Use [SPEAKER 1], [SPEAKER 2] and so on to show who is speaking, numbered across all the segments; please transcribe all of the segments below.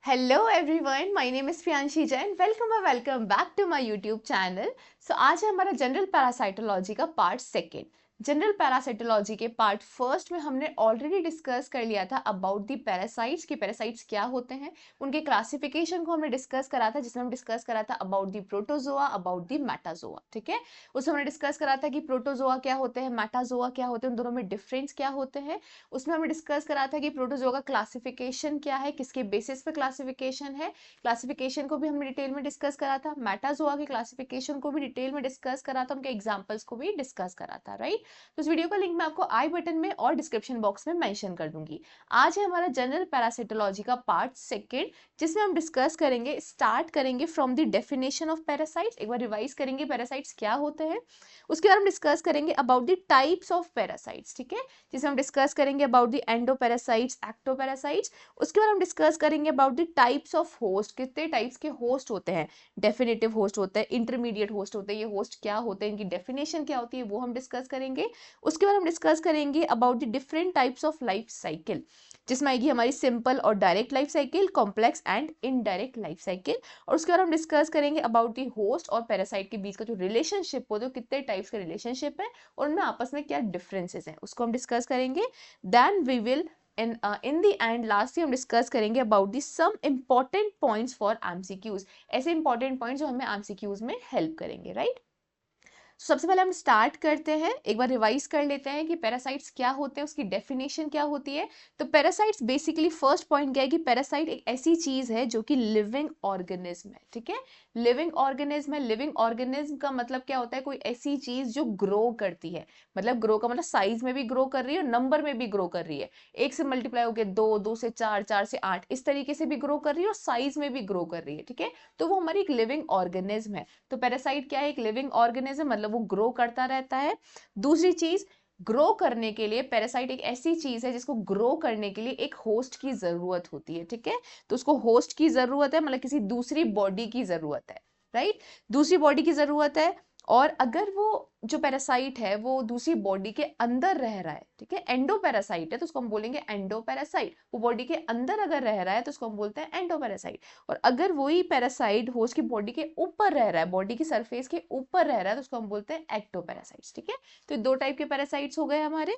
[SPEAKER 1] Hello everyone, my name is Priyanshi Jain. Welcome back to my YouTube channel. So आज है हमारा general parasitology का part second. General parasitology के part first में हमने already discuss कर लिया था अबाउट दी पैरासाइट्स कि पैरासाइट्स क्या होते हैं, उनके क्लासिफिकेशन को हमने डिस्कस करा था, जिसमें हम डिस्कस करा था about the protozoa, about the Metazoa. ठीक है, उसमें हमने डिस्कस करा था कि प्रोटोजोआ क्या होते हैं, मेटाजोआ क्या होते हैं, उन दोनों में डिफरेंस क्या होते हैं. उसमें हमने डिस्कस करा था कि प्रोटोजोआ का क्लासिफिकेशन क्या है, किसके बेसिस पे क्लासिफिकेशन है. क्लासिफिकेशन को भी हमने डिटेल में डिस्कस करा था. मेटाजोआ के क्लासिफिकेशन को भी डिटेल में डिस्कस करा था, उनके एग्जांपल्स को भी डिस्कस करा था. राइट, तो इस वीडियो का लिंक मैं आपको आई बटन में और डिस्क्रिप्शन बॉक्स में मेंशन कर दूंगी. आज है हमारा जनरल पैरासाइटोलॉजी का पार्ट सेकेंड, जिसमें हम डिस्कस करेंगे, स्टार्ट करेंगे from the definition of parasites. एक बार रिवाइज करेंगे पैरासाइट्स क्या होते हैं. उसके बाद हम डिस्कस करेंगे about the types of parasites. ठीक है, जिसे हम डिस्कस करेंगे अबाउट द एंडोपैरासाइट्स, एक्टोपैरासाइट्स. उसके बाद हम डिस्कस करेंगे about the types of host, कितने टाइप्स के होस्ट होते हैं. डेफिनेटिव होस्ट होते हैं, इंटरमीडिएट होस्ट होते हैं, ये होस्ट क्या होते हैं, इनकी डेफिनेशन क्या होती है, वो हम डिस्कस करेंगे. उसके बाद हम डिस्कस करेंगे about the different types of life cycle, जिसमें आएगी हमारी सिंपल और direct life cycle, complex and indirect life cycle. और उसके बाद हम डिस्कस करेंगे अबाउट द होस्ट और पैरासाइट के बीच का जो रिलेशनशिप होता है, कितने टाइप्स का रिलेशनशिप है और उनमें आपस में क्या डिफरेंसेस हैं, उसको हम डिस्कस करेंगे. Then we will in the end last हम डिस्कस करेंगे about the some important points for MCQs, ऐसे इंपॉर्टेंट पॉइंट्स जो हमें एमसीक्यूज में हेल्प करेंगे. राइट, सबसे पहले हम स्टार्ट करते हैं, एक बार रिवाइज कर लेते हैं कि पैरासाइट्स क्या होते हैं, उसकी डेफिनेशन क्या होती है. तो पैरासाइट्स बेसिकली फर्स्ट पॉइंट क्या है कि पैरासाइट एक ऐसी चीज है जो कि लिविंग ऑर्गेनिज्म है. ठीक है, लिविंग ऑर्गेनिज्म है. लिविंग ऑर्गेनिज्म का मतलब क्या होता है, कोई ऐसी चीज जो ग्रो करती है. मतलब ग्रो का मतलब साइज में भी ग्रो कर रही है और नंबर में भी ग्रो कर रही है. एक से मल्टीप्लाई होकर दो, दो से चार, चार से आठ, इस तरीके से भी ग्रो कर रही है और साइज में भी ग्रो कर रही है. ठीक है, तो वो हमारी एक लिविंग ऑर्गेनिज्म है. तो पैरासाइट क्या है, एक लिविंग ऑर्गेनिज्म, मतलब वो ग्रो करता रहता है. दूसरी चीज, ग्रो करने के लिए पैरासाइट एक ऐसी चीज है जिसको ग्रो करने के लिए एक होस्ट की जरूरत होती है. ठीक है, तो उसको होस्ट की जरूरत है, मतलब किसी दूसरी बॉडी की जरूरत है. राइट, दूसरी बॉडी की जरूरत है. और अगर वो जो पैरासाइट है वो दूसरी बॉडी के अंदर रह रहा है, ठीक है, एंडोपैरासाइट है तो उसको हम बोलेंगे एंडोपैरासाइट. वो बॉडी के अंदर अगर रह रहा है तो उसको हम बोलते हैं एंडोपैरासाइट. और अगर वही पैरासाइट होस्ट की बॉडी के ऊपर रह रहा है, बॉडी की सरफेस के ऊपर रह रहा है, तो उसको हम बोलते हैं एक्टोपैरासाइट्स. ठीक है, तो दो टाइप के पैरासाइट्स हो गए हमारे.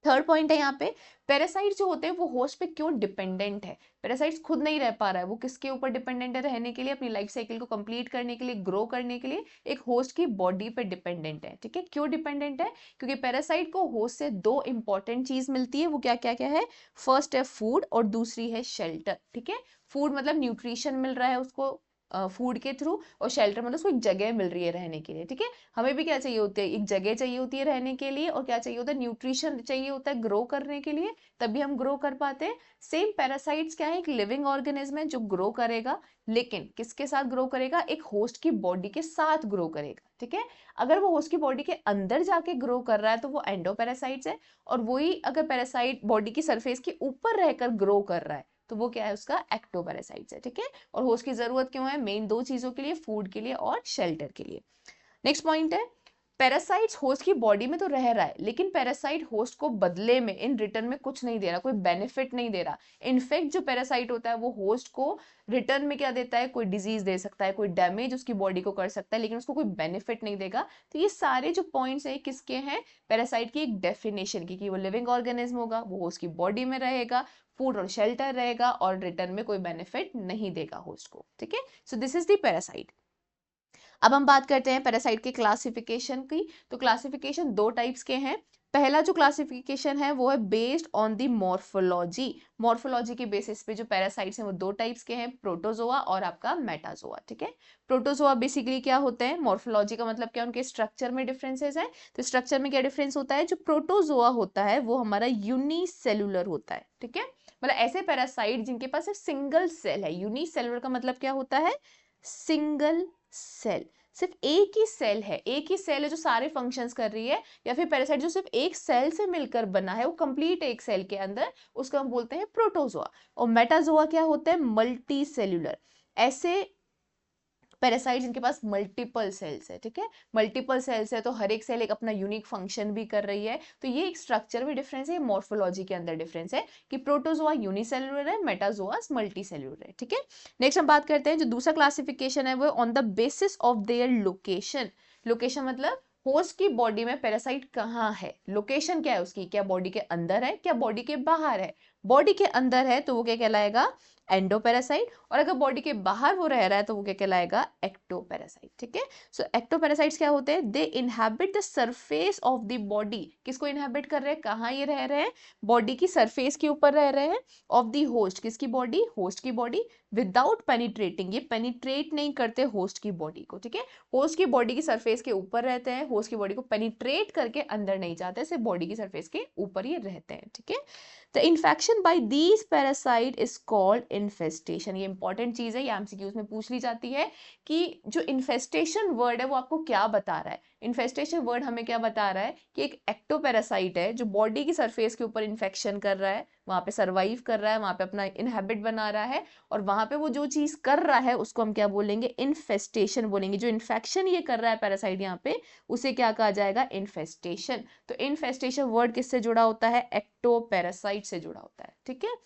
[SPEAKER 1] थर्ड पॉइंट है यहाँ पे, पैरासाइट जो होते हैं वो होस्ट पे क्यों डिपेंडेंट है. पैरासाइट्स खुद नहीं रह पा रहा है, वो किसके ऊपर डिपेंडेंट है रहने के लिए, अपनी लाइफ साइकिल को कंप्लीट करने के लिए, ग्रो करने के लिए एक होस्ट की बॉडी पे डिपेंडेंट है. ठीक है, क्यों डिपेंडेंट है, क्योंकि पैरासाइट को होस्ट से दो इंपॉर्टेंट चीज मिलती है. वो क्या क्या क्या है, फर्स्ट है फूड और दूसरी है शेल्टर. ठीक है, फूड मतलब न्यूट्रिशन मिल रहा है उसको फूड के थ्रू, और शेल्टर मतलब उसको एक जगह मिल रही है रहने के लिए. ठीक है, हमें भी क्या चाहिए होती है, एक जगह चाहिए होती है रहने के लिए, और क्या चाहिए होता है, न्यूट्रिशन चाहिए होता है ग्रो करने के लिए, तभी हम ग्रो कर पाते हैं. सेम पैरासाइट्स क्या है, एक लिविंग ऑर्गेनिज्म है जो ग्रो करेगा, लेकिन किसके साथ ग्रो करेगा, एक होस्ट की बॉडी के साथ ग्रो करेगा. ठीक है, अगर वो होस्ट की बॉडी के अंदर जाके ग्रो कर रहा है तो वो एंडोपैरासाइट्स है, और वही अगर पैरासाइट बॉडी की सरफेस के ऊपर रहकर ग्रो कर रहा है तो वो क्या है, उसका एक्टोपैरासाइट्स है. ठीक है, और होस्ट की जरूरत क्यों है, मेन दो चीजों के लिए, फूड के लिए और शेल्टर के लिए. नेक्स्ट पॉइंट है, पैरासाइट्स होस्ट की बॉडी में तो रह रहा है, लेकिन पैरासाइट होस्ट को बदले में इन रिटर्न में कुछ नहीं दे रहा, कोई बेनिफिट नहीं दे रहा. इनफैक्ट जो पैरासाइट होता है वो होस्ट को रिटर्न में क्या देता है, कोई डिजीज दे सकता है, कोई डैमेज उसकी बॉडी को कर सकता है, लेकिन उसको कोई बेनिफिट नहीं देगा. तो ये सारे जो पॉइंट्स है किसके हैं, पैरासाइट की एक डेफिनेशन की, कि वो लिविंग ऑर्गेनिज्म होगा, वो होस्ट की बॉडी में रहेगा, फूड और शेल्टर रहेगा, और रिटर्न में कोई बेनिफिट नहीं देगा होस्ट को. ठीक है, so this is the parasite. अब हम बात करते हैं पैरासाइट के क्लासिफिकेशन की. तो क्लासिफिकेशन दो टाइप्स के हैं. पहला जो क्लासिफिकेशन है वो है based on the morphology. Morphology के बेसिस पे जो पैरासाइट्स हैं वो दो टाइप्स के हैं, प्रोटोजोआ और आपका मेटाजोआ. ठीक है, प्रोटोजोआ बेसिकली क्या होते हैं, मॉर्फोलॉजी का मतलब क्या, उनके स्ट्रक्चर में डिफरेंसेस हैं. तो स्ट्रक्चर में क्या डिफरेंस होता है, जो प्रोटोजोआ होता है वो हमारा यूनिसेलुलर होता है. ठीक है, मतलब ऐसे पैरासाइट जिनके पास सिर्फ सिंगल सेल है. यूनिसेलुलर का मतलब क्या होता है, सिंगल सेल, सिर्फ एक ही सेल है, एक ही सेल है जो सारे फंक्शंस कर रही है. या फिर पैरासाइट जो सिर्फ एक सेल से मिलकर बना है, वो कंप्लीट एक सेल के अंदर, उसको हम बोलते हैं प्रोटोजोआ. और मेटाजोआ क्या होता है, मल्टी सेल्यूलर. ऐसे पैरासाइट जिनके पास मल्टीपल सेल्स है, ठीक है, मल्टीपल सेल्स है तो हर एक सेल एक अपना यूनिक फंक्शन भी कर रही है, तो ये एक स्ट्रक्चर में डिफरेंस है, मॉर्फोलॉजी के अंदर डिफरेंस है कि प्रोटोजोआ यूनिसेलुलर है, मेटाजोआ मल्टीसेलुलर है, ठीक है। नेक्स्ट हम बात करते हैं जो दूसरा क्लासिफिकेशन है वो on the basis of their location. Location मतलब होस्ट की बॉडी में पैरासाइट कहाँ है, लोकेशन क्या है उसकी, क्या बॉडी के अंदर है, क्या बॉडी के बाहर है। बॉडी के अंदर है तो वो क्या कहलाएगा, एंडोपैरासाइट, और अगर बॉडी के बाहर वो रह रहा है तो वो क्या कहलाएगा, एक्टोपैरासाइट, ठीक है। सो एक्टोपैरासाइट्स क्या होते हैं, they inhabit the surface of the body, किसको इनहैबिट कर रहे हैं, कहाँ ये रह रहे हैं, बॉडी की सरफेस के ऊपर रह रहे हैं, ऑफ द होस्ट, किसकी बॉडी, होस्ट की बॉडी, विदाउट पेनिट्रेटिंग, ये पेनिट्रेट नहीं करते होस्ट की बॉडी को, ठीक है, होस्ट की बॉडी की सरफेस के ऊपर रहते हैं, होस्ट की बॉडी को पेनिट्रेट करके अंदर नहीं जाते, सिर्फ बॉडी की सरफेस के ऊपर ही रहते हैं, ठीक है। The infection by these parasite is called infestation। ये इंपॉर्टेंट चीज है, ये एमसीक्यूज में पूछ ली जाती है कि जो इन्फेस्टेशन वर्ड है वो आपको क्या बता रहा है। इन्फेस्टेशन वर्ड हमें क्या बता रहा है कि एक एक्टोपैरासाइट है जो बॉडी की सरफेस के ऊपर इन्फेक्शन कर रहा है, वहां पे सर्वाइव कर रहा है, वहां पे अपना इनहेबिट बना रहा है, और वहां पे वो जो चीज कर रहा है उसको हम क्या बोलेंगे, इन्फेस्टेशन बोलेंगे। जो इन्फेक्शन ये कर रहा है पैरासाइट यहाँ पे, उसे क्या कहा जाएगा, इन्फेस्टेशन। तो इन्फेस्टेशन वर्ड किससे जुड़ा होता है, एक्टोपैरासाइट से जुड़ा होता है, ठीक है।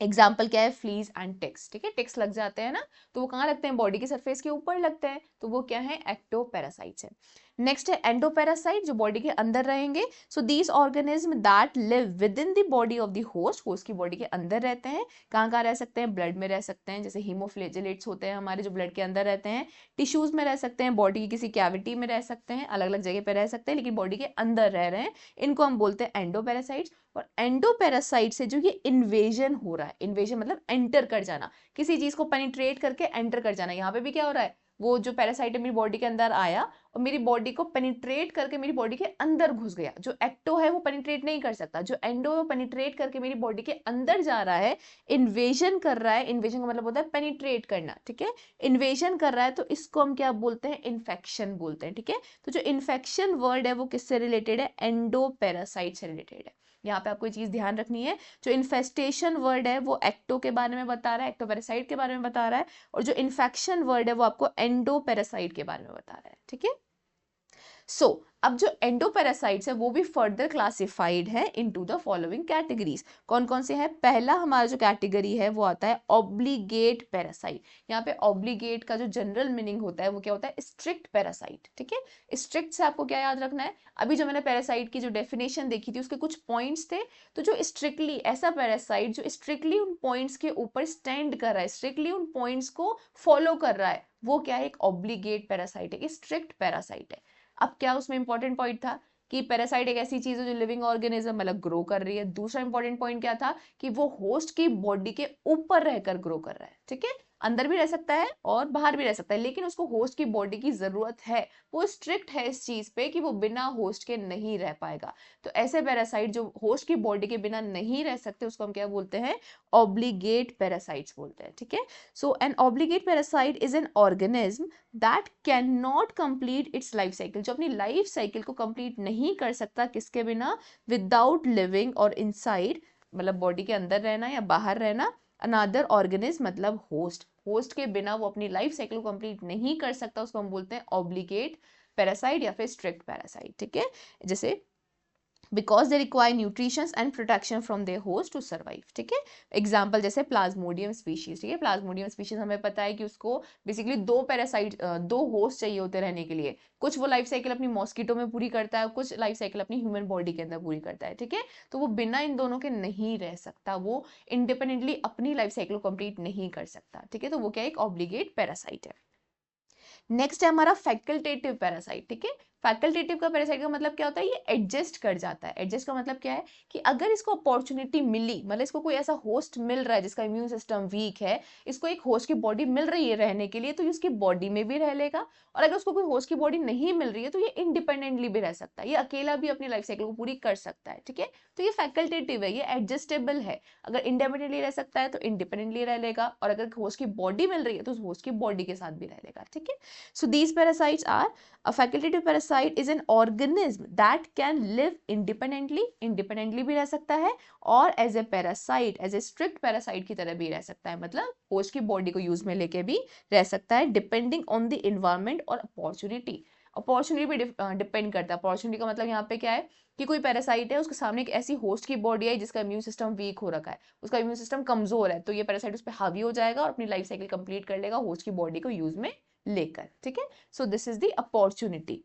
[SPEAKER 1] एग्जाम्पल क्या है, फ्लीज एंड टिक्स, ठीक है, टिक्स लग जाते हैं ना तो वो कहाँ लगते हैं, बॉडी की सरफेस के ऊपर लगते हैं, तो वो क्या है, एक्टोपैरासाइट्स है। नेक्स्ट है एंडोपैरासाइट, जो बॉडी के अंदर रहेंगे। So these organism that live with in the body of the host, host की बॉडी के अंदर रहते हैं। कहाँ कहाँ रह सकते हैं, ब्लड में रह सकते हैं, जैसे हीमोफ्लेजेलेट्स होते हैं हमारे जो ब्लड के अंदर रहते हैं, टिश्यूज में रह सकते हैं, बॉडी की किसी कैविटी में रह सकते हैं, अलग अलग जगह पे रह सकते हैं लेकिन बॉडी के अंदर रह रहे हैं, इनको हम बोलते हैं एंडोपैरासाइट्स। और एंडोपैरासाइट से जो ये इन्वेजन हो रहा है, इन्वेजन मतलब एंटर कर जाना, किसी चीज को पेनिट्रेट करके एंटर कर जाना, यहाँ पे भी क्या हो रहा है, वो जो पैरासाइट है मेरी बॉडी के अंदर आया और मेरी बॉडी को पेनिट्रेट करके मेरी बॉडी के अंदर घुस गया। जो एक्टो है वो पेनिट्रेट नहीं कर सकता, जो एंडो है वो पेनिट्रेट करके मेरी बॉडी के अंदर जा रहा है, इन्वेजन कर रहा है, इन्वेजन का मतलब होता है पेनिट्रेट करना, ठीक है, इन्वेजन कर रहा है, तो इसको हम क्या बोलते हैं, इन्फेक्शन बोलते हैं, ठीक है। तो जो इन्फेक्शन वर्ड है वो किससे रिलेटेड है, एंडोपैरासाइट से रिलेटेड है। यहाँ पे आपको चीज ध्यान रखनी है, जो इन्फेस्टेशन वर्ड है वो एक्टो के बारे में बता रहा है, एक्टोपैरासाइट के बारे में बता रहा है, और जो इन्फेक्शन वर्ड है वो आपको एंडोपैरासाइट के बारे में बता रहा है, ठीक है। सो अब जो एंडोपैरासाइट्स है वो भी फर्दर क्लासिफाइड है इनटू द फॉलोइंग कैटेगरीज। कौन कौन से हैं, पहला हमारा जो कैटेगरी है वो आता है ऑब्लिगेट पैरासाइट। यहाँ पे ऑब्लिगेट का जो जनरल मीनिंग होता है वो क्या होता है, स्ट्रिक्ट पैरासाइट, ठीक है। स्ट्रिक्ट से आपको क्या याद रखना है, अभी जो मैंने पैरासाइट की जो डेफिनेशन देखी थी उसके कुछ पॉइंट्स थे, तो जो स्ट्रिक्टली ऐसा पैरासाइट जो स्ट्रिक्टली उन पॉइंट्स के ऊपर स्टैंड कर रहा है, स्ट्रिक्टली उन पॉइंट्स को फॉलो कर रहा है, वो क्या है, एक ऑब्लिगेट पैरासाइट है, स्ट्रिक्ट पैरासाइट है। अब क्या उसमें इंपॉर्टेंट पॉइंट था कि पैरासाइट एक ऐसी चीज है जो लिविंग ऑर्गेनिज्म मतलब ग्रो कर रही है। दूसरा इंपॉर्टेंट पॉइंट क्या था कि वो होस्ट की बॉडी के ऊपर रहकर ग्रो कर रहा है, ठीक है, अंदर भी रह सकता है और बाहर भी रह सकता है, लेकिन उसको होस्ट की बॉडी की जरूरत है, वो स्ट्रिक्ट है इस चीज पे कि वो बिना होस्ट के नहीं रह पाएगा। तो ऐसे पैरासाइट जो होस्ट की बॉडी के बिना नहीं रह सकते उसको हम क्या बोलते हैं, ऑब्लिगेट पैरासाइट्स बोलते हैं, ठीक है। So an obligate parasite is an organism that can not complete its life cycle, जो अपनी लाइफ साइकिल को कंप्लीट नहीं कर सकता किसके बिना, विदाउट लिविंग और इनसाइड मतलब बॉडी के अंदर रहना या बाहर रहना, अनदर ऑर्गेनिज्म मतलब होस्ट, होस्ट के बिना वो अपनी लाइफ साइकिल को कंप्लीट नहीं कर सकता, उसको हम बोलते हैं ऑब्लिगेट पैरासाइट या फिर स्ट्रिक्ट पैरासाइट, ठीक है। जैसे because they require nutritions and protection from their host to survive, ठीक है। एग्जाम्पल जैसे प्लाज्मोडियम स्पीशीज, ठीक है, प्लाज्मोडियम स्पीशीज हमें पता है कि उसको बेसिकली दो पैरासाइट दो होस्ट चाहिए होते रहने के लिए, कुछ वो लाइफ साइकिल अपनी मॉस्किटो में पूरी करता है, कुछ लाइफ साइकिल अपनी ह्यूमन बॉडी के अंदर पूरी करता है, ठीक है। तो वो बिना इन दोनों के नहीं रह सकता, वो इंडिपेंडेंटली अपनी लाइफ साइकिल को कंप्लीट नहीं कर सकता, ठीक है। तो वो क्या एक ऑब्लिगेट पैरासाइट है। नेक्स्ट है हमारा फैकल्टेटिव पैरासाइट, ठीक है। फैकल्टेटिव का पैरासाइट का मतलब क्या होता है, ये एडजस्ट कर जाता है। एडजस्ट का मतलब क्या है कि अगर इसको अपॉर्चुनिटी मिली, मतलब इसको कोई ऐसा होस्ट मिल रहा है जिसका इम्यून सिस्टम वीक है, इसको एक होस्ट की बॉडी मिल रही है रहने के लिए, तो ये उसकी बॉडी में भी रह लेगा, और अगर उसको कोई होस्ट की बॉडी नहीं मिल रही है तो ये इंडिपेंडेंटली भी रह सकता है, ये अकेला भी अपनी लाइफ साइकिल को पूरी कर सकता है, ठीक है। तो ये फैकल्टेटिव है, ये एडजस्टेबल है, अगर इंडिपेंडेंटली रह सकता है तो इंडिपेंडेंटली रह लेगा, और अगर होस्ट की बॉडी मिल रही है तो उस होस्ट की बॉडी के साथ भी रह लेगा, ठीक है। So these parasites are a facultative parasite parasite is an organism that can live independently, independently भी रह सकता है और as a parasite, as a strict parasite की तरह भी रह सकता है, मतलब होस्ट की बॉडी को यूज में लेके भी रह सकता है, डिपेंडिंग ऑन द इन्वायरमेंट और अपॉर्चुनिटी। अपॉर्चुनिटी भी डिपेंड करता है। अपॉर्चुनिटी का मतलब यहाँ पे क्या है कि कोई पैरासाइट है, उसके सामने एक ऐसी होस्ट की बॉडी है जिसका इम्यून सिस्टम वीक हो रखा है, उसका इम्यून सिस्टम कमजोर है, तो ये पैरासाइट उस पर हावी हो जाएगा और अपनी लाइफ साइकिल कंप्लीट कर लेगा होस्ट की बॉडी को यूज में लेकर। ठीक है, so this is the opportunity.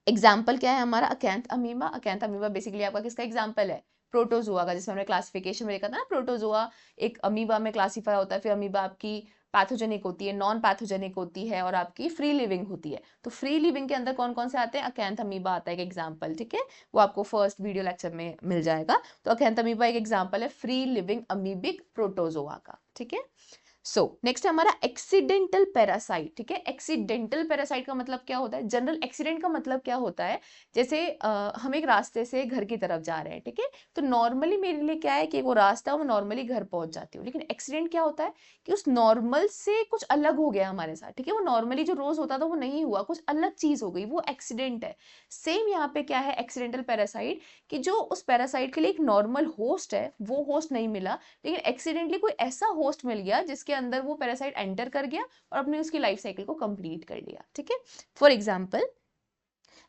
[SPEAKER 1] Example क्या है हमारा, अकैंथ अमीबा। अकैंथ अमीबा बेसिकली आपका किसका एग्जाम्पल है, प्रोटोजोआ का, जिसमें हमने क्लासिफिकेशन में देखा था ना, प्रोटोजोआ एक अमीबा में क्लासीफाई होता है, फिर अमीबा आपकी पैथोजेनिक होती है, नॉन पैथोजेनिक होती है और आपकी फ्री लिविंग होती है। तो फ्री लिविंग के अंदर कौन कौन से आते हैं, अकैंथ अमीबा आता है एक एग्जाम्पल। ठीक है, वो आपको फर्स्ट वीडियो लेक्चर में मिल जाएगा। तो अकैंथ अमीबा एक एग्जाम्पल है फ्री लिविंग अमीबिक प्रोटोजोआ का। ठीक है, सो नेक्स्ट हमारा एक्सीडेंटल पैरासाइट। ठीक है, एक्सीडेंटल पैरासाइट का मतलब क्या होता है, जनरल एक्सीडेंट का मतलब क्या होता है, जैसे हम एक रास्ते से घर की तरफ जा रहे हैं, ठीक है, तो नॉर्मली मेरे लिए क्या है कि वो रास्ता मैं नॉर्मली घर पहुंच जाती हूँ, लेकिन एक्सीडेंट क्या होता है कि उस नॉर्मल से कुछ अलग हो गया हमारे साथ। ठीक है, वो नॉर्मली जो रोज होता था वो नहीं हुआ, कुछ अलग चीज हो गई, वो एक्सीडेंट है। सेम यहाँ पे क्या है एक्सीडेंटल पैरासाइट, कि जो उस पैरासाइट के लिए एक नॉर्मल होस्ट है वो होस्ट नहीं मिला, लेकिन एक्सीडेंटली कोई ऐसा होस्ट मिल गया जिसके अंदर वो पैरासाइट एंटर कर गया और अपने उसकी लाइफ साइकिल को कंप्लीट कर लिया। ठीक है, फॉर एग्जांपल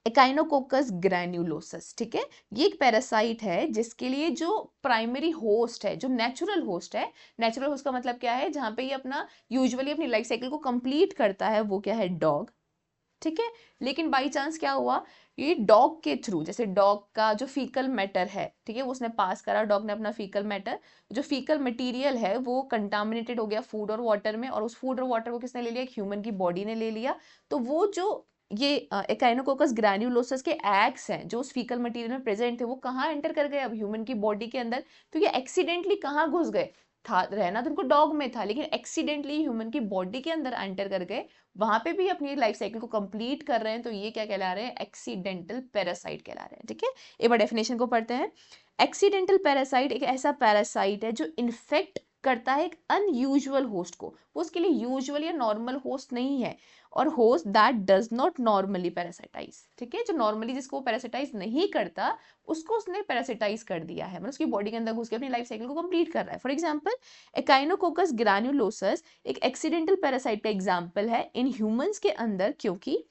[SPEAKER 1] एकाइनोकोकस ग्रैन्युलोसस। ठीक है, ये एक पैरासाइट है जिसके लिए जो प्राइमरी होस्ट है, जो नेचुरल होस्ट है, नेचुरल होस्ट का मतलब क्या है, जहां पे ये अपना यूजुअली अपनी लाइफ साइकिल को कंप्लीट करता है, वो क्या है, डॉग। ठीक है, लेकिन बाई चांस क्या हुआ, ये डॉग के थ्रू, जैसे डॉग का जो फीकल मैटर है, ठीक है, उसने पास करा, डॉग ने अपना फीकल मैटर, जो फीकल मटेरियल है वो कंटामिनेटेड हो गया फूड और वाटर में, और उस फूड और वाटर को किसने ले लिया, ह्यूमन की बॉडी ने ले लिया। तो वो जो ये एकाइनोकोकस ग्रैन्युलोसस के एग्स हैं जो उस फीकल मटेरियल में प्रेजेंट थे, वो कहाँ एंटर कर गए, अब ह्यूमन की बॉडी के अंदर। तो ये एक्सीडेंटली कहाँ घुस गए, था रहना तो उनको डॉग में था, लेकिन एक्सीडेंटली ह्यूमन की बॉडी के अंदर एंटर कर गए, वहां पे भी अपनी लाइफ साइकिल को कंप्लीट कर रहे हैं, तो ये क्या कहला रहे हैं, एक्सीडेंटल पैरासाइट कहला रहे हैं। ठीक है, एक बार डेफिनेशन को पढ़ते हैं। एक्सीडेंटल पैरासाइट एक ऐसा पैरासाइट है जो इन्फेक्ट करता है एक अनयूजुअल होस्ट को, वो उसके लिए यूजुअल या नॉर्मल होस्ट नहीं है, और host that does not normally parasitise. ठीक है, जो नॉर्मली जिसको पैरासिटाइज नहीं करता उसको उसने पैरासिटाइज कर दिया है, मतलब उसकी बॉडी के अंदर घुस के अपनी लाइफ साइकिल को कंप्लीट कर रहा है। फॉर एग्जांपल एकाइनोकोकस ग्रैन्युलोसस एक एक्सीडेंटल पैरासाइट का एग्जांपल है इन ह्यूमंस के अंदर, क्योंकि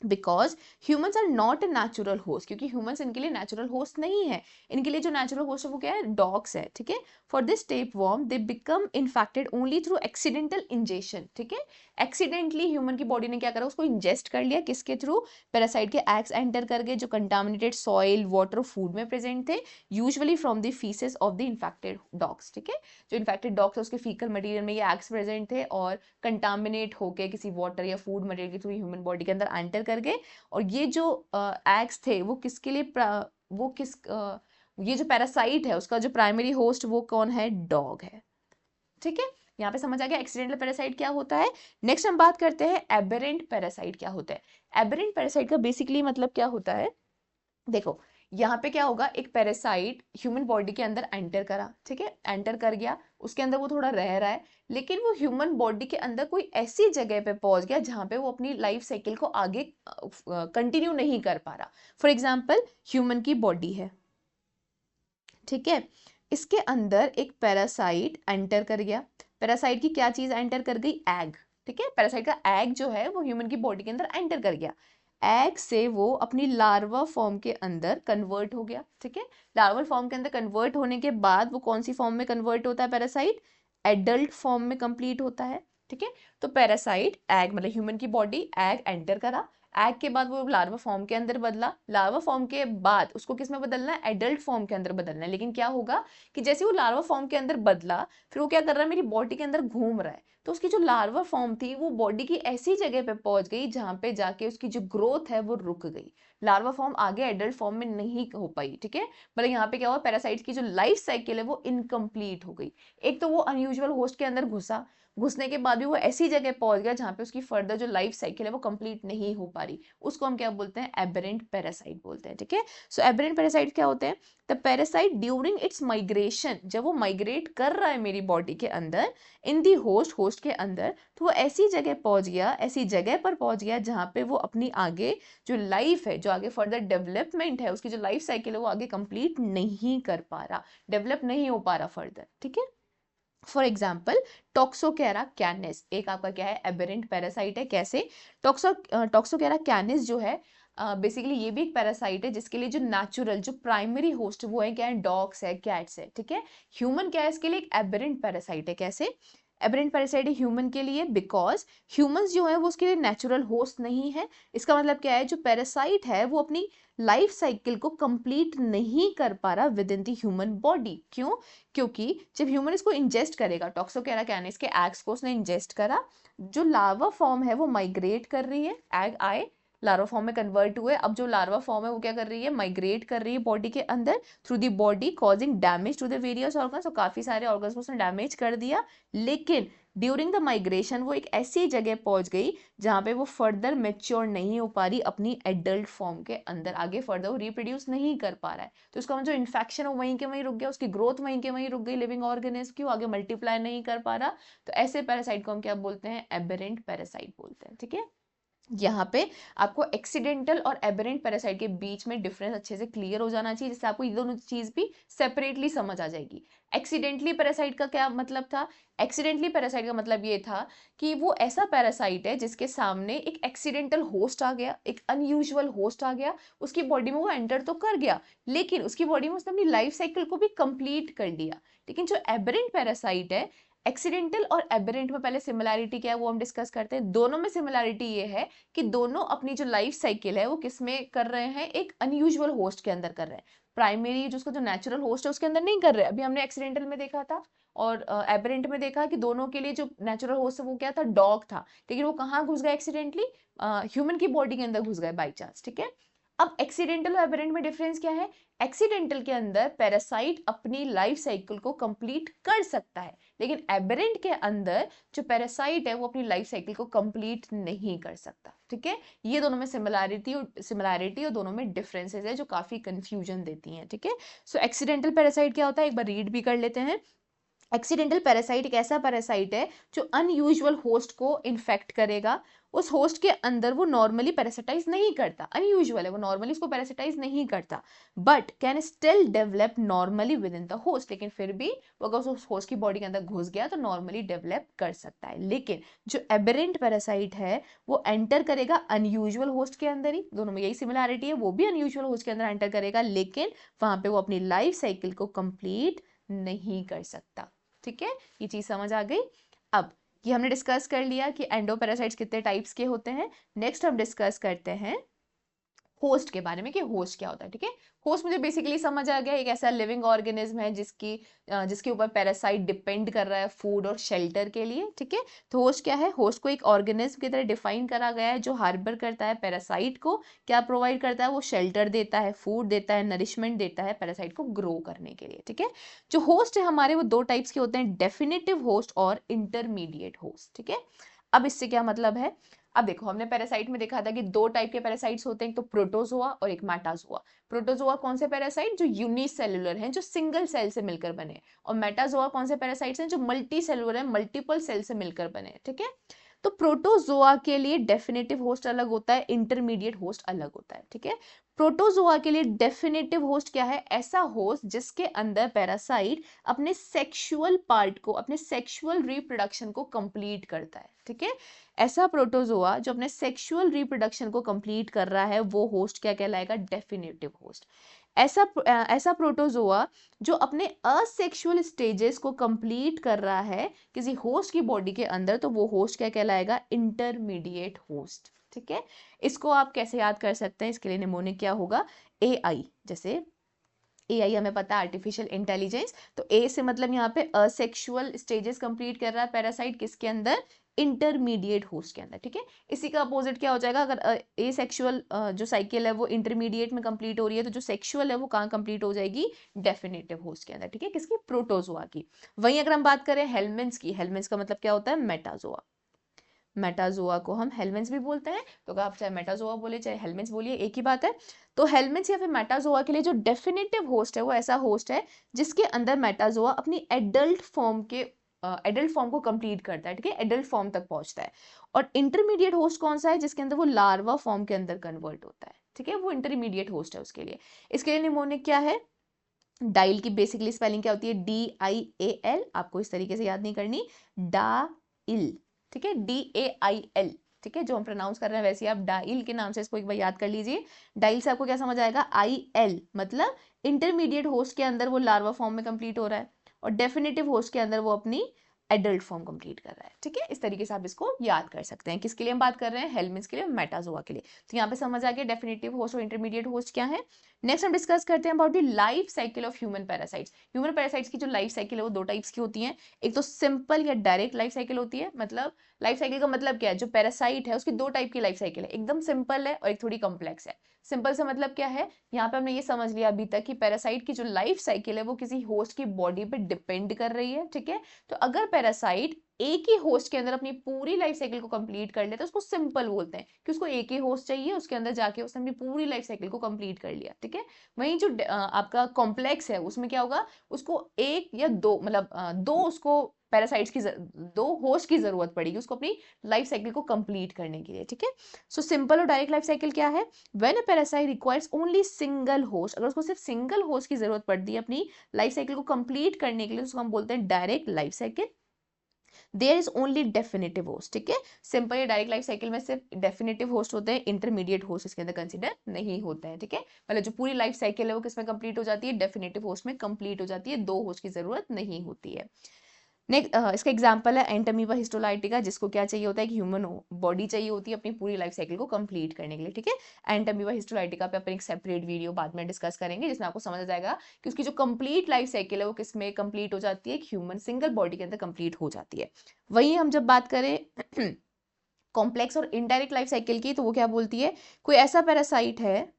[SPEAKER 1] because humans are not a natural host, क्योंकि ह्यूमन्स इनके लिए नेचुरल होस्ट नहीं है, इनके लिए जो नेचुरल होस्ट है वो क्या है, डॉग्स है। ठीक है, for this tape warm they become infected only through accidental injection. ठीक है, एक्सीडेंटली ह्यूमन की बॉडी ने क्या करा, उसको इंजेस्ट कर लिया, किसके थ्रू, पैरासाइट के एग्स एंटर कर गए जो कंटामिनेटेड सॉइल, वाटर, फूड में प्रेजेंट थे, usually from the faeces of the infected dogs. ठीक है, जो इन्फेक्टेड डॉग्स है उसके फीकल मटेरियल में ये एग्स प्रेजेंट थे और कंटामिनेट होकर किसी वाटर या फूड मटेरियल के थ्रू ह्यूमन बॉडी के अंदर एंटर कर गए, और ये जो एग्स थे वो किसके लिए वो किस ये जो पैरासाइट है उसका जो प्राइमरी होस्ट वो कौन है, डॉग है। ठीक है, यहाँ पे समझ आ गया एक्सीडेंटल पैरासाइट क्या होता है। नेक्स्ट हम बात करते हैं एबेरेंट पैरासाइट क्या होता है। एबेरेंट पैरासाइट का बेसिकली मतलब क्या होता है, देखो यहाँ पे क्या होगा, एक पैरासाइट ह्यूमन बॉडी के अंदर एंटर करा, ठीक है, एंटर कर गया, उसके अंदर वो थोड़ा रह रहा है, लेकिन वो ह्यूमन बॉडी के अंदर कोई ऐसी जगह पे पहुंच गया जहां पे वो अपनी लाइफ साइकिल को आगे कंटिन्यू नहीं कर पा रहा। फॉर एग्जाम्पल ह्यूमन की बॉडी है, ठीक है, इसके अंदर एक पैरासाइट एंटर कर गया, पैरासाइट की क्या चीज एंटर कर गई, एग। ठीक है, पैरासाइट का एग जो है वो ह्यूमन की बॉडी के अंदर एंटर कर गया, एग से वो अपनी लार्वा फॉर्म के अंदर कन्वर्ट हो गया। ठीक है, लार्वल फॉर्म के अंदर कन्वर्ट होने के बाद वो कौन सी फॉर्म में कन्वर्ट होता है, पैरासाइट एडल्ट फॉर्म में कंप्लीट होता है। ठीक है, तो पैरासाइट एग मतलब ह्यूमन की बॉडी, एग एंटर करा, एग के बाद वो लार्वा फॉर्म के अंदर बदला, लार्वा फॉर्म के बाद उसको किस में बदलना है, एडल्ट फॉर्म के अंदर बदलना है। लेकिन क्या होगा कि जैसे वो लार्वा फॉर्म के अंदर बदला, फिर वो क्या कर रहा है, मेरी बॉडी के अंदर घूम रहा है, तो उसकी जो लार्वा फॉर्म थी वो बॉडी की ऐसी जगह पे पहुंच गई जहां पे जाके उसकी जो ग्रोथ है वो रुक गई, लार्वा फॉर्म आगे एडल्ट फॉर्म में नहीं हो पाई। ठीक है, मतलब यहाँ पे क्या हुआ, पैरासाइट्स की जो लाइफ साइकिल है वो इनकम्प्लीट हो गई। एक तो वो अनयूजुअल होस्ट के अंदर घुसा, घुसने के बाद भी वो ऐसी जगह पहुंच गया जहां पे उसकी फर्दर जो लाइफ साइकिल है वो कंप्लीट नहीं हो पा रही, उसको हम क्या बोलते हैं, एबरेंट पैरासाइट बोलते हैं। ठीक है, सो एबरेंट पैरासाइट क्या होते हैं, the parasite during its migration, जब वो माइग्रेट कर रहा है मेरी बॉडी के अंदर, इन दी होस्ट के अंदर, तो वो ऐसी जगह पहुंच गया, ऐसी जगह पर पहुंच गया जहां पे वो अपनी आगे जो लाइफ है, जो आगे फर्दर डेवलपमेंट है, उसकी जो लाइफ साइकिल है वो आगे कंप्लीट नहीं कर पा रहा, डेवलप नहीं हो पा रहा फर्दर। ठीक है, फॉर एग्जाम्पल टॉक्सोकेरा कैनिस एक आपका क्या है, एबेरेंट पैरासाइट है। कैसे, टॉक्सोकेरा कैनिस जो है बेसिकली ये भी एक पैरासाइट है जिसके लिए जो नेचुरल जो प्राइमरी होस्ट वो है क्या है, डॉग्स है, कैट्स है। ठीक है, ह्यूमन क्या है इसके लिए, एक एबेरेंट पैरासाइट है। कैसे एबेरेंट पैरासाइट है ह्यूमन के लिए, बिकॉज ह्यूमंस जो है वो उसके लिए नेचुरल होस्ट नहीं है। इसका मतलब क्या है, जो पैरासाइट है वो अपनी लाइफ साइकिल को कंप्लीट नहीं कर पा रहा with in the human body. क्यों, क्योंकि जब ह्यूमन इसको इंजेस्ट करेगा, टॉक्सोकेरा कैनिस के एग्स को उसने इंजेस्ट करा, जो लार्वा फॉर्म है वो माइग्रेट कर रही है, एग आए लार्वा फॉर्म में कन्वर्ट हुए, अब जो लार्वा फॉर्म है वो क्या कर रही है, माइग्रेट कर रही है बॉडी के अंदर through the body, causing damage to the various organs, और काफी सारे ऑर्गन्स को उसने डैमेज कर दिया। लेकिन ड्यूरिंग द माइग्रेशन वो एक ऐसी जगह पहुंच गई जहां पे वो फर्दर मेच्योर नहीं हो पा रही अपनी एडल्ट फॉर्म के अंदर, आगे फर्दर वो रिप्रोड्यूस नहीं कर पा रहा है, तो उसका जो इन्फेक्शन है वहीं के वहीं रुक गया, उसकी ग्रोथ वहीं के वहीं रुक गई, लिविंग ऑर्गेनिज्म की, वो आगे मल्टीप्लाई नहीं कर पा रहा। तो ऐसे पैरासाइट को हम क्या बोलते हैं, एबेरेंट पैरासाइट बोलते हैं। ठीक है, यहाँ पे आपको एक्सीडेंटल और एबेरेंट पैरासाइट के बीच में डिफरेंस अच्छे से क्लियर हो जाना चाहिए, जिससे आपको ये दोनों चीज भी सेपरेटली समझ आ जाएगी। एक्सीडेंटली पैरासाइट का क्या मतलब था, एक्सीडेंटली पैरासाइट का मतलब ये था कि वो ऐसा पैरासाइट है जिसके सामने एक एक्सीडेंटल होस्ट आ गया, एक अनयूजुअल होस्ट आ गया, उसकी बॉडी में वो एंटर तो कर गया, लेकिन उसकी बॉडी में उसने अपनी लाइफ साइकिल को भी कंप्लीट कर लिया। लेकिन जो एबेरेंट पैरासाइट है, एक्सीडेंटल और एबेरेंट में पहले सिमिलैरिटी क्या है वो हम डिस्कस करते हैं। दोनों में सिमिलैरिटी ये है कि दोनों अपनी जो लाइफ साइकिल है वो किसमें कर रहे हैं, एक अनयूजुअल होस्ट के अंदर कर रहे हैं। प्राइमरी जो उसका जो नेचुरल होस्ट है उसके अंदर नहीं कर रहे, अभी हमने एक्सीडेंटल में देखा था और एबेरेंट में देखा कि दोनों के लिए जो नेचुरल होस्ट है वो क्या था, डॉग था, लेकिन वो कहाँ घुस गया एक्सीडेंटली, ह्यूमन की बॉडी के अंदर घुस गए बाई चांस। ठीक है, अब एक्सीडेंटल और एबेरेंट में डिफरेंस क्या है, एक्सीडेंटल के अंदर पैरासाइट अपनी लाइफ साइकिल को कंप्लीट कर सकता है, लेकिन एबेरेंट के अंदर जो पैरासाइट है वो अपनी लाइफ साइकिल को कंप्लीट नहीं कर सकता। ठीक है, ये दोनों में सिमिलैरिटी और दोनों में डिफरेंसेस है जो काफी कंफ्यूजन देती हैं। ठीक है, सो एक्सीडेंटल पैरासाइट क्या होता है, एक बार रीड भी कर लेते हैं। एक्सीडेंटल पैरासाइट एक ऐसा पैरासाइट है जो अनयूजुअल होस्ट को इन्फेक्ट करेगा, उस होस्ट के अंदर वो नॉर्मली पैरासिटाइज नहीं करता, अनयूजुअल है, वो नॉर्मली उसको पैरासिटाइज नहीं करता, but can still develop normally with in the host, लेकिन फिर भी वो अगर उस होस्ट की बॉडी के अंदर घुस गया तो नॉर्मली डेवलप कर सकता है। लेकिन जो एबेरेंट पैरासाइट है वो एंटर करेगा अनयूजुअल होस्ट के अंदर ही, दोनों में यही सिमिलैरिटी है, वो भी अनयूजुअल होस्ट के अंदर एंटर करेगा, लेकिन वहां पे वो अपनी लाइफ साइकिल को कंप्लीट नहीं कर सकता। ठीक है, ये चीज समझ आ गई। अब ये हमने डिस्कस कर लिया कि एंडोपैरासाइट्स कितने टाइप्स के होते हैं। नेक्स्ट हम डिस्कस करते हैं होस्ट के बारे में कि होस्ट क्या होता है। ठीक है, होस्ट मुझे बेसिकली समझ आ गया, एक ऐसा लिविंग ऑर्गेनिज्म है जिसके ऊपर पैरासाइट डिपेंड कर रहा है फूड और शेल्टर के लिए। ठीक है, तो होस्ट क्या है, होस्ट को एक ऑर्गेनिज्म की तरह डिफाइन करा गया है जो हार्बर करता है पैरासाइट को, क्या प्रोवाइड करता है, वो शेल्टर देता है, फूड देता है, नरिशमेंट देता है पैरासाइट को ग्रो करने के लिए। ठीक है, जो होस्ट है हमारे वो दो टाइप्स के होते हैं, डेफिनेटिव होस्ट और इंटरमीडिएट होस्ट। ठीक है, अब इससे क्या मतलब है, अब देखो हमने पैरासाइट में देखा था कि दो टाइप के पैरासाइट्स होते हैं, एक तो प्रोटोजोआ और एक मेटाजोआ। प्रोटोजोआ कौन से पैरासाइट, जो यूनिसेलुलर हैं, जो सिंगल सेल से मिलकर बने, और मेटाजोआ कौन से पैरासाइट्स हैं, जो मल्टी सेलुलर हैं, मल्टीपल सेल से मिलकर बने। ठीक है, तो प्रोटोजोआ के लिए डेफिनेटिव होस्ट अलग होता है, इंटरमीडिएट होस्ट अलग होता है। ठीक है, प्रोटोजोआ के लिए डेफिनेटिव होस्ट क्या है, ऐसा होस्ट जिसके अंदर पैरासाइट अपने सेक्सुअल पार्ट को, अपने सेक्सुअल रिप्रोडक्शन को कंप्लीट करता है। ठीक है, ऐसा प्रोटोजोआ जो अपने सेक्सुअल रिप्रोडक्शन को कंप्लीट कर रहा है वो होस्ट क्या कहलाएगा, डेफिनेटिव होस्ट। ऐसा प्रोटोजोआ जो अपने असेक्सुअल स्टेजेस को कंप्लीट कर रहा है किसी होस्ट की बॉडी के अंदर, तो वो होस्ट क्या कहलाएगा, इंटरमीडिएट होस्ट। ठीक है, इसको आप कैसे याद कर सकते हैं, इसके लिए निमोनिक क्या होगा, AI। जैसे AI हमें पता है आर्टिफिशियल इंटेलिजेंस, तो ए से मतलब यहाँ पे असेक्सुअल स्टेजेस कंप्लीट कर रहा है पैरासाइट किसके अंदर, इंटरमीडिएट होस्ट के अंदर, ठीक है। इसी का अपोजिट क्या हो जाएगा, अगर ए सेक्सुअल जो साइकिल है वो इंटरमीडिएट में कंप्लीट हो रही है, तो जो सेक्सुअल है वो कहाँ कंप्लीट हो जाएगी, डेफिनेटिव होस्ट के अंदर, ठीक है, किसकी, प्रोटोजोआ की। वहीं अगर हम बात करें हेलमिन्थ्स की, हेलमिन्थ्स का मतलब क्या होता है, मेटाजोआ। मेटाजोआ को हम हेलमिन्थ्स भी बोलते हैं, तो आप चाहे मेटाजोआ बोले चाहे हेलमिन्थ्स बोलिए, एक ही बात है। तो हेलमिन्थ्स या फिर मेटाजोआ के लिए जो डेफिनेटिव होस्ट है वो ऐसा होस्ट है जिसके अंदर मेटाजोआ अपनी एडल्ट फॉर्म को कंप्लीट करता है, ठीक है, एडल्ट फॉर्म तक पहुंचता है। और इंटरमीडिएट होस्ट कौन सा है, जिसके अंदर वो लार्वा फॉर्म के अंदर कन्वर्ट होता है, ठीक है, वो इंटरमीडिएट होस्ट है उसके लिए। इसके लिए निमोनिक क्या है, डाइल की बेसिकली स्पेलिंग क्या होती है, DIAL, आपको इस तरीके से याद नहीं करनी, डाइल, ठीक है, DAIL, ठीक है, जो हम प्रोनाउंस कर रहे हैं वैसे आप डाइल के नाम से इसको एक बार याद कर लीजिए। डाइल से आपको क्या समझ आएगा, IL मतलब इंटरमीडिएट होस्ट के अंदर वो लार्वा फॉर्म में कंप्लीट हो रहा है, और डेफिनेटिव होस्ट के अंदर वो अपनी एडल्ट फॉर्म कंप्लीट कर रहा है, ठीक है। इस तरीके से आप इसको याद कर सकते हैं। किसके लिए हम बात कर रहे हैं, हेलमिन्थ्स के लिए, मेटाजोआ के लिए। तो यहाँ पे समझ आ गया डेफिनेटिव होस्ट और इंटरमीडिएट होस्ट क्या है। नेक्स्ट हम डिस्कस करते हैं about the life cycle of human parasites. Human parasites की जो लाइफ साइकिल है वो दो टाइप्स की होती है। एक तो सिंपल या डायरेक्ट लाइफ साइकिल होती है, मतलब लाइफ साइकिल का मतलब क्या है, जो पैरासाइट है उसकी दो टाइप की लाइफ साइकिल है, एकदम सिंपल है और एक थोड़ी कॉम्प्लेक्स है। सिंपल से मतलब क्या है, यहाँ पे हमने ये समझ लिया अभी तक कि पैरासाइट की जो लाइफ साइकिल है वो किसी होस्ट की बॉडी पे डिपेंड कर रही है, ठीक है। तो अगर पैरासाइट एक ही होस्ट के अंदर अपनी पूरी लाइफ साइकिल को कंप्लीट कर ले तो उसको सिंपल बोलते हैं, कि उसको एक ही होस्ट चाहिए, उसके अंदर जाके उसने अपनी पूरी लाइफ साइकिल को कंप्लीट कर लिया, ठीक है। वहीं जो आपका कॉम्प्लेक्स है उसमें क्या होगा, उसको एक या दो मतलब दो उसको पैरासाइट्स की दो होस्ट की जरूरत पड़ेगी उसको अपनी लाइफ साइकिल को कंप्लीट करने के लिए, ठीक है। सो सिंपल और डायरेक्ट लाइफ साइकिल क्या है, when a parasite requires only single host, अगर उसको सिर्फ सिंगल होस्ट की जरूरत पड़ती है अपनी लाइफ साइकिल को कंप्लीट करने के लिए, उसको हम बोलते हैं direct life cycle. There is only definitive host, ठीक है। सिंपल या डायरेक्ट लाइफ साइकिल में सिर्फ डेफिनेटिव होस्ट होते हैं, इंटरमीडिएट होस्ट इसके अंदर कंसीडर नहीं होते हैं, ठीक है। मतलब जो पूरी लाइफ साइकिल है वो किसमें कंप्लीट हो जाती है, डेफिनेटिव होस्ट में कंप्लीट हो जाती है, दो होस्ट की जरूरत नहीं होती है। नेक्स्ट इसका एग्जांपल है एंटमीबा हिस्टोलाइटिका, जिसको क्या चाहिए होता है, कि ह्यूमन बॉडी चाहिए होती है अपनी पूरी लाइफ साइकिल को कंप्लीट करने के लिए, ठीक है। एंटमीबा हिस्टोलाइटिका पे अपन एक सेपरेट वीडियो बाद में डिस्कस करेंगे जिसमें आपको समझ आ जाएगा कि उसकी जो कंप्लीट लाइफ साइकिल है वो किस में कंप्लीट हो जाती है, ह्यूमन सिंगल बॉडी के अंदर कंप्लीट हो जाती है। वहीं हम जब बात करें कॉम्प्लेक्स और इनडायरेक्ट लाइफ साइकिल की, तो वो क्या बोलती है, कोई ऐसा पैरासाइट है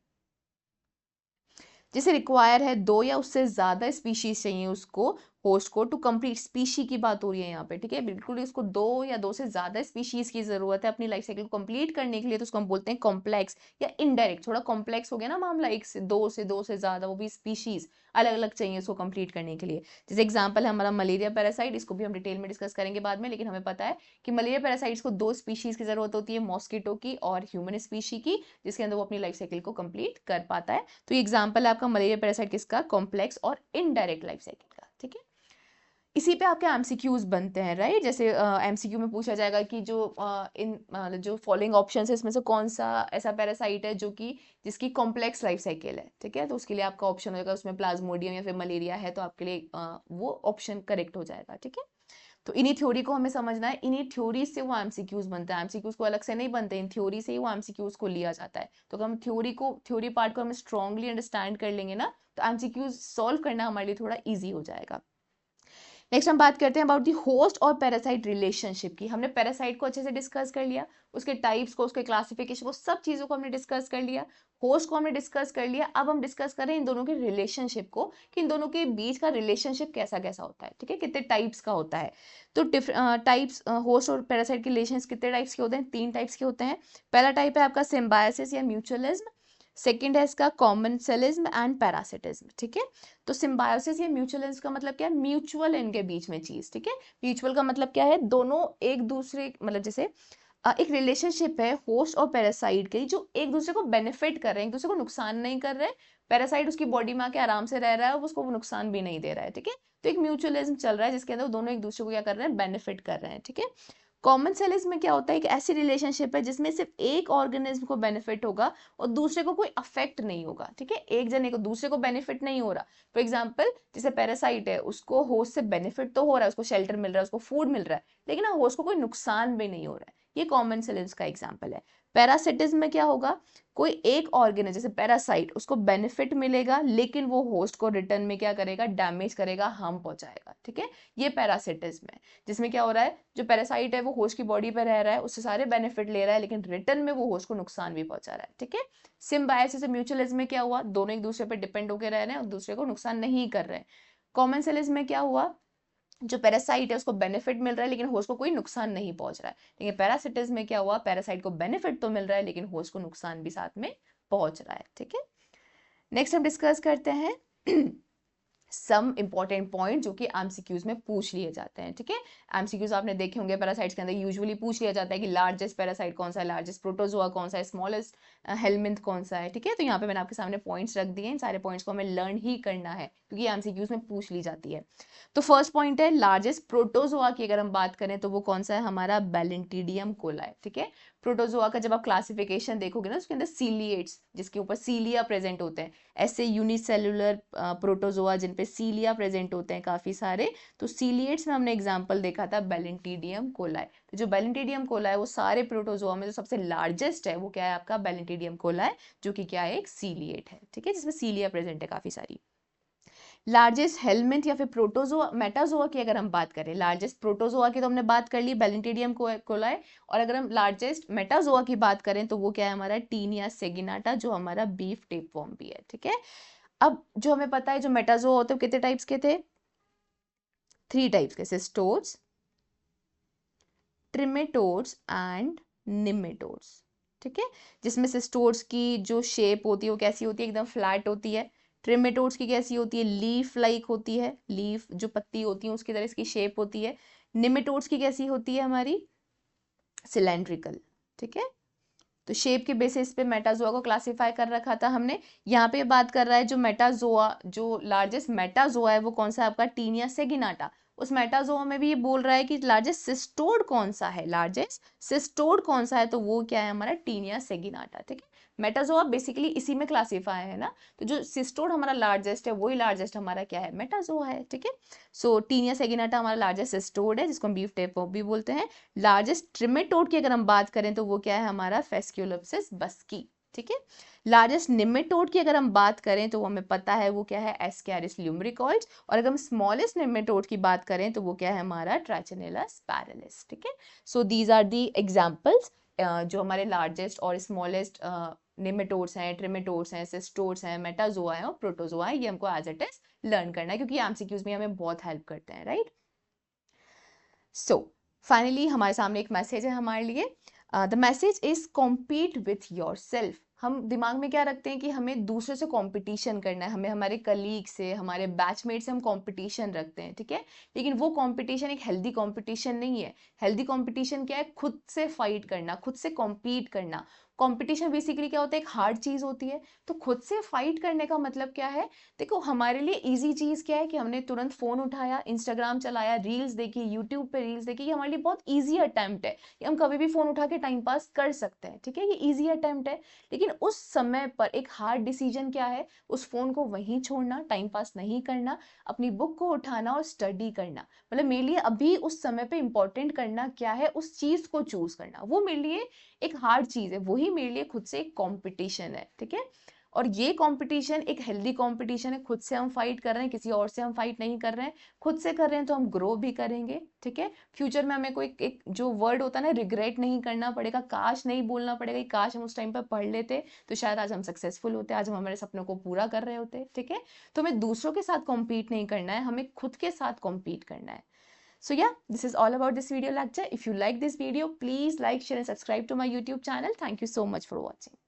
[SPEAKER 1] जिसे रिक्वायर है दो या उससे ज्यादा स्पीशीज चाहिए उसको, होस्ट को, टू कंप्लीट, स्पीशी की बात हो रही है यहाँ पे, ठीक है, बिल्कुल इसको दो या दो से ज्यादा स्पीशीज की जरूरत है अपनी लाइफ साइकिल को कंप्लीट करने के लिए, तो उसको हम बोलते हैं कॉम्प्लेक्स या इनडायरेक्ट। थोड़ा कॉम्प्लेक्स हो गया ना मामला, एक से दो से ज्यादा, वो भी स्पीशीज अलग अलग चाहिए उसको कंप्लीट करने के लिए। जैसे एग्जाम्पल है हमारा मलेरिया पैरासाइट, इसको भी हम डिटेल में डिस्कस करेंगे बाद में, लेकिन हमें पता है कि मलेरिया पैरासाइट्स को दो स्पीशीज की जरूरत होती है, मॉस्किटो की और ह्यूमन स्पीशी की, जिसके अंदर वो अपनी लाइफ साइकिल को कंप्लीट कर पाता है। तो ये एग्जाम्पल है आपका मलेरिया पैरासाइट किसका, कॉम्प्लेक्स और इनडायरेक्ट लाइफ साइकिल का, ठीक है। इसी पे आपके एमसीक्यूज बनते हैं, राइट। जैसे एमसीक्यू में पूछा जाएगा कि जो फॉलोइंग ऑप्शन है इसमें से कौन सा ऐसा पैरासाइट है जो कि जिसकी कॉम्प्लेक्स लाइफ साइकिल है, ठीक है। तो उसके लिए आपका ऑप्शन हो जाएगा, उसमें प्लाज्मोडियम या फिर मलेरिया है, तो आपके लिए वो ऑप्शन करेक्ट हो जाएगा, ठीक है। तो इन्हीं थ्योरी को हमें समझना है, इन्हीं थ्योरी से वो एमसीक्यूज बनता है, एमसीक्यूज को अलग से नहीं बनते, इन थ्योरी से ही वो एमसीक्यूज को लिया जाता है। तो अगर हम थ्योरी पार्ट को हम स्ट्रांगली अंडरस्टैंड कर लेंगे ना, तो एमसीक्यूज सॉल्व करना हमारे लिए थोड़ा ईजी हो जाएगा। नेक्स्ट हम बात करते हैं अबाउट दी होस्ट और पैरासाइट रिलेशनशिप की। हमने पैरासाइट को अच्छे से डिस्कस कर लिया, उसके टाइप्स को, उसके क्लासिफिकेशन को, सब चीजों को हमने डिस्कस कर लिया, होस्ट को हमने डिस्कस कर लिया। अब हम डिस्कस करें इन दोनों के रिलेशनशिप को, कि इन दोनों के बीच का रिलेशनशिप कैसा कैसा होता है, ठीक है, कितने टाइप्स का होता है। तो टाइप्स होस्ट और पैरासाइट के रिलेशन कितने टाइप्स के होते हैं, तीन टाइप्स के होते हैं। पहला टाइप है आपका सिम्बायोसिस या म्यूचुअलिज्म, सेकेंड है इसका कॉमनसेलिज्म एंड पैरासिटिज्म, ठीक है। तो सिम्बायोसिस या म्यूचुअलिज्म का मतलब क्या है, म्यूचुअल इनके बीच में चीज, ठीक है। म्यूचुअल का मतलब क्या है, दोनों एक दूसरे मतलब जैसे एक रिलेशनशिप है होस्ट और पैरासाइट के जो एक दूसरे को बेनिफिट कर रहे हैं, एक दूसरे को नुकसान नहीं कर रहे। पैरासाइट उसकी बॉडी में आके आराम से रह रहा है, उसको वो नुकसान भी नहीं दे रहा है, ठीक है। तो एक म्यूचुअलिज्म चल रहा है जिसके अंदर दोनों एक दूसरे को क्या कर रहे हैं, बेनिफिट कर रहे हैं, ठीक है। कॉमन सेलिज्म में क्या होता है, एक ऐसी रिलेशनशिप है जिसमें सिर्फ एक ऑर्गेनिज्म को बेनिफिट होगा और दूसरे को कोई अफेक्ट नहीं होगा, ठीक है। एक जने को दूसरे को बेनिफिट नहीं हो रहा। फॉर एग्जाम्पल जैसे पैरासाइट है, उसको होस्ट से बेनिफिट तो हो रहा है, उसको शेल्टर मिल रहा है, उसको फूड मिल रहा है, लेकिन ना होस्ट को कोई नुकसान भी नहीं हो रहा है। ये कॉमन सेल का एग्जाम्पल है। पैरासिटिज्म में क्या होगा, कोई एक ऑर्गेन जैसे पैरासाइट, उसको बेनिफिट मिलेगा लेकिन वो होस्ट को रिटर्न में क्या करेगा, डैमेज करेगा, हार्म पहुंचाएगा। ठीक है, ये पैरासिटिज्म है, जिसमें क्या हो रहा है, जो पैरासाइट है वो होस्ट की बॉडी पर रह रहा है, उससे सारे बेनिफिट ले रहा है, लेकिन रिटर्न में वो होस्ट को नुकसान भी पहुंचा रहा है। ठीक है, सिम्बायोसिस से म्यूचुअलिज्म में क्या हुआ, दोनों एक दूसरे पर डिपेंड होकर रह रहे हैं और दूसरे को नुकसान नहीं कर रहे हैं। कॉमन सेलिज्म में क्या हुआ, जो पैरासाइट है उसको बेनिफिट मिल रहा है लेकिन होस्ट को कोई नुकसान नहीं पहुंच रहा है। लेकिन पैरासिटिज्म में क्या हुआ, पैरासाइट को बेनिफिट तो मिल रहा है लेकिन होस्ट को नुकसान भी साथ में पहुंच रहा है। ठीक है, नेक्स्ट हम डिस्कस करते हैं सम इंपॉर्टेंट पॉइंट जो कि एमसीक्यूज में पूछ लिए जाते हैं। ठीक है, एमसीक्यूज आपने देखे होंगे, पैरासाइट्स के अंदर यूजुअली पूछ लिया जाता है कि लार्जेस्ट पैरासाइट कौन सा है, लार्जेस्ट प्रोटोजोआ कौन सा है, स्मॉलेस्ट हेलमिंथ कौन सा है। ठीक है, तो यहाँ पे मैंने आपके सामने पॉइंट्स रख दिए हैं, इन सारे पॉइंट्स को हमें लर्न ही करना है क्योंकि एमसीक्यूज में पूछ ली जाती है। तो फर्स्ट पॉइंट है लार्जेस्ट प्रोटोजोआ की अगर हम बात करें तो वो कौन सा है, हमारा बैलेंटिडियम कोलाई। ठीक है, प्रोटोजोआ का जब आप क्लासिफिकेशन देखोगे ना, उसके अंदर सीलिएट्स जिसके ऊपर सीलिया प्रेजेंट होते हैं, ऐसे यूनिसेलुलर प्रोटोजोआ जिन पे सीलिया प्रेजेंट होते हैं काफी सारे, तो सीलिएट्स में हमने एग्जांपल देखा था बैलेंटिडियम कोलाई। तो जो बैलेंटिडियम कोलाई वो सारे प्रोटोजोआ में जो सबसे लार्जेस्ट है वो क्या है, आपका बैलेंटिडियम कोलाई, जो कि क्या है, एक सीलिएट है। ठीक है, जिसमें सीलिया प्रेजेंट है काफी सारी। लार्जेस्ट हेलमिंथ या फिर प्रोटोजोआ मेटाजोआ की अगर हम बात करें, लार्जेस्ट प्रोटोजोआ की तो हमने बात कर ली, बैलेंटिडियम कोलाई, और अगर हम लार्जेस्ट मेटाजोआ की बात करें तो वो क्या है, हमारा टीनिया सेगिनाटा, जो हमारा बीफ टेपवर्म भी है। ठीक है, अब जो हमें पता है जो मेटाजोआ होते हैं कितने टाइप्स के थे, 3 टाइप्स के, सिस्टोड्स, ट्रिमेटोड्स एंड निमेटोड्स। ठीक है, जिसमें सिस्टोड्स की जो शेप होती है वो कैसी होती है, एकदम फ्लैट होती है। ट्रिमेटोड्स की कैसी होती है, लीफ लाइक होती है, लीफ जो पत्ती होती है उसकी तरह इसकी शेप होती है। निमेटोड्स की कैसी होती है, हमारी सिलेंड्रिकल। ठीक है, तो शेप के बेसिस पे मेटाजोआ को क्लासिफाई कर रखा था हमने। यहाँ पे बात कर रहा है जो मेटाजोआ, जो लार्जेस्ट मेटाजोआ है वो कौन सा है, आपका टीनिया सेगिनाटा। उस मेटाजोआ में भी ये बोल रहा है कि लार्जेस्ट सिस्टोड कौन सा है, लार्जेस्ट सिस्टोड कौन सा है, तो वो क्या है, हमारा टीनिया सेगिनाटा। ठीक है, मेटाजोआ बेसिकली इसी में क्लासिफाई है ना, तो जो सिस्टोड हमारा लार्जेस्ट है वही लार्जेस्ट हमारा क्या है, मेटाजोआ है। ठीक है, सो टीनिया सेगिनाटा हमारा लार्जेस्ट सिस्टोड है जिसको हम बीफ टेपवर्म भी बोलते हैं। लार्जेस्ट ट्रिमेटोड की अगर हम बात करें तो वो क्या है, हमारा फेस्क्यूलोप्सिस बस्की। ठीक है, लार्जेस्ट निमेटोड की अगर हम बात करें तो वो हमें पता है वो क्या है, एस्कैरिस ल्यूमरिकॉइड्स, और अगर हम स्मॉलेस्ट निमेटोड की बात करें तो वो क्या है, हमारा ट्राइचिनेला स्पैरालिस। ठीक है, so these are the examples जो हमारे लार्जेस्ट और स्मॉलेस्ट निमेटोड्स हैं, ट्रिमेटोड्स हैं, सिस्टोड्स हैं, मेटाजोआ हैं और प्रोटोजोआ हैं, ये हमको एज इट इज लर्न करना है क्योंकि एमसीक्यूज में हमें बहुत हेल्प करते हैं, राइट। सो फाइनली हमारे सामने एक मैसेज है हमारे लिए, the message is compete with your self. हम दिमाग में क्या रखते हैं कि हमें दूसरे से कंपटीशन करना है, हमें हमारे कलीग से, हमारे बैचमेट से हम कंपटीशन रखते हैं। ठीक है, लेकिन वो कंपटीशन एक हेल्दी कंपटीशन नहीं है। हेल्दी कंपटीशन क्या है, खुद से फाइट करना, खुद से कॉम्पीट करना। कंपटीशन बेसिकली क्या होता है, एक हार्ड चीज होती है, तो खुद से फाइट करने का मतलब क्या है, देखो हमारे लिए इजी चीज क्या है कि हमने तुरंत फोन उठाया, इंस्टाग्राम चलाया, रील्स देखी, यूट्यूब पे रील्स देखी, ये हमारे लिए बहुत इजी अटेम्प्ट है, ये हम कभी भी फोन उठा के टाइम पास कर सकते हैं। ठीक है, ये इजी अटेम्प्ट है, लेकिन उस समय पर एक हार्ड डिसीजन क्या है, उस फोन को वहीं छोड़ना, टाइम पास नहीं करना, अपनी बुक को उठाना और स्टडी करना। मतलब मेरे लिए अभी उस समय पे इंपॉर्टेंट करना क्या है, उस चीज को चूज करना, वो मेरे लिए एक हार्ड चीज है, वही मेरे लिए खुद से एक कंपटीशन है। ठीक है, और ये कंपटीशन एक हेल्दी कंपटीशन है, खुद से हम फाइट कर रहे हैं, किसी और से हम फाइट नहीं कर रहे हैं, खुद से कर रहे हैं तो हम ग्रो भी करेंगे। ठीक है, फ्यूचर में हमें कोई एक जो वर्ड होता है ना, रिग्रेट नहीं करना पड़ेगा, काश नहीं बोलना पड़ेगा कि काश हम उस टाइम पर पढ़ लेते तो शायद आज हम सक्सेसफुल होते, आज हम हमारे सपनों को पूरा कर रहे होते। ठीक है, तो हमें दूसरों के साथ कॉम्पीट नहीं करना है, हमें खुद के साथ कॉम्पीट करना है। So yeah, this is all about this video lecture. If you like this video, please like, share and subscribe to my YouTube channel. Thank you so much for watching.